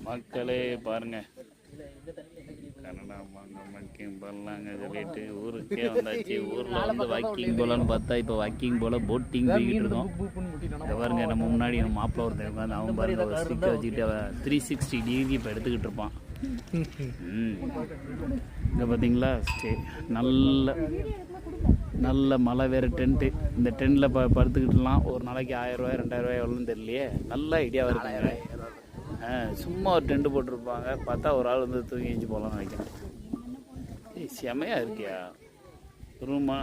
மக்களே பாருங்க, Canada walking போடலாங்க சொல்லிட்டு ஊருக்கே வந்தாச்சு. ஊரில் வந்து வாக்கிங் போகலான்னு பார்த்தா இப்போ வாக்கிங் போல் போட்டிங் போய்கிட்டு இருக்கோம். இதை பாருங்க, நம்ம முன்னாடி நம்ம மாப்பிள்ள ஒருத்தன் உட்காந்து அவன் பாருங்க ஒரு ஸ்டிக்கை வச்சுக்கிட்டு 360 டிகிரி இப்போ எடுத்துக்கிட்டு இருப்பான். இங்கே பார்த்தீங்களா, நல்ல நல்ல மழை வேறு டென்ட்டு. இந்த டென்ட்டில் படுத்துக்கிட்டுலாம் ஒரு நாளைக்கு 1000 ரூபாய் 2000 ரூபாய் எவ்வளோன்னு தெரியலையே. நல்ல ஐடியாவாக இருக்குங்க. சும்மா ஒரு டென்ட்டு போட்டிருப்பாங்க, பார்த்தா ஒரு ஆள் வந்து தூங்கி எழுச்சி போகலான்னு நினைக்கிறேன். செமையாக இருக்கியா ரூமா?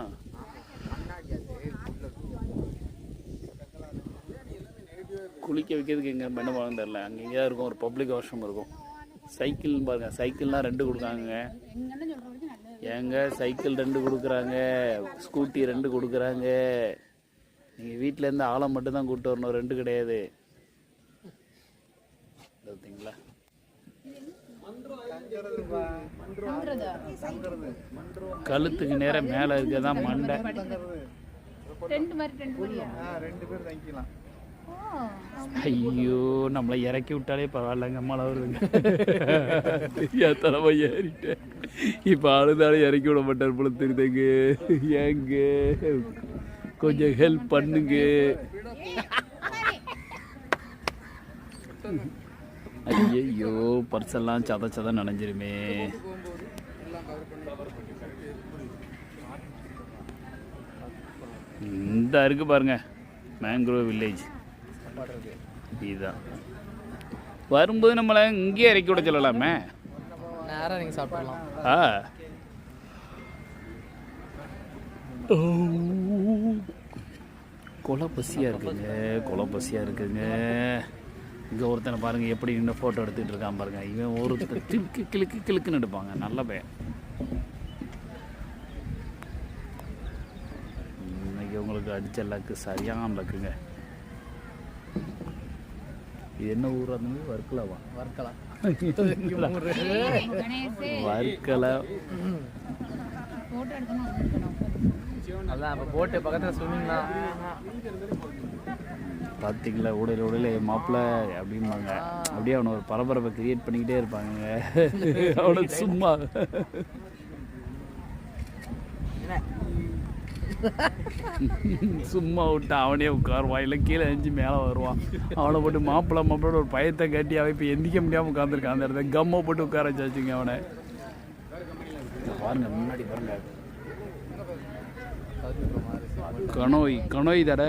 குளிக்க வைக்கிறதுக்கு எங்கே பண்ண போகணும்னு தெரில. அங்கே எங்கேயா இருக்கும், ஒரு பப்ளிக் வாஷ்ரூம் இருக்கும். சைக்கிள்னு பாருங்கள், சைக்கிள்லாம் 2 கொடுக்குறாங்க. ஏங்க சைக்கிள் 2 கொடுக்குறாங்க, ஸ்கூட்டி 2 கொடுக்குறாங்க. நீங்கள் வீட்டிலேருந்து ஆளை மட்டும் தான் கூப்பிட்டு வரணும், 2 கிடையாது. பார்த்தீங்களா, கழுத்துக்கு நேரம் மேலே இருக்கதான் மண்டை. ஐயோ, நம்மளை இறக்கி விட்டாலே பரவாயில்லங்க, மழை வருதுங்க. தலைமை ஏறிட்டேன், இப்போ அழுதாலும் இறக்கி விட மாட்டார் போல தெரியுதுங்க. ஏங்க கொஞ்சம் ஹெல்ப் பண்ணுங்க. ஐயோ, பர்செல்லாம் சத நனைஞ்சிருமே. இந்த இருக்கு பாருங்க, மேங்க்ரோவ் வில்லேஜ். இதுதான் வரும்போது நம்மளை இங்கேயே இறக்கி விட சொல்லலாமே. நேரம் நீங்கள் சாப்பிடலாம். கொலை பசியாக இருக்குங்க. இங்கே ஒருத்தனை பாருங்கள் எப்படி நின்று ஃபோட்டோ எடுத்துகிட்டு இருக்கான் பாருங்கள். இவன் ஒருத்தர் கிளுக்குன்னு எடுப்பாங்க, நல்ல பையன். இன்னைக்கு உங்களுக்கு அடித்த லக்கு சரியான லக்குங்க. இது என்ன ஊர்? அந்த வர்க்கலாவா? வர்க்கலா. அதான் இப்போ போட்டு பக்கத்தில் ஸ்விம்மிங் தான். பார்த்தீங்களா, உடல மாப்பிள்ளை அப்படிம்பாங்க. அப்படியே அவனை ஒரு பரபரப்பை கிரியேட் பண்ணிக்கிட்டே இருப்பாங்க. அவனை சும்மா சும்மா விட்டு அவனே உட்காருவான், இல்லை கீழே எஞ்சி மேலே வருவான். அவனை போட்டு மாப்பிள்ளோட ஒரு பயத்தை கட்டி அவன் இப்போ எந்திக்க முடியாமல் உட்காந்துருக்கான். அந்த இடத்துல கம்மை போட்டு உட்கார வச்சாச்சுங்க அவனை. பாருங்க முன்னாடி பாருங்க, கனோய் தட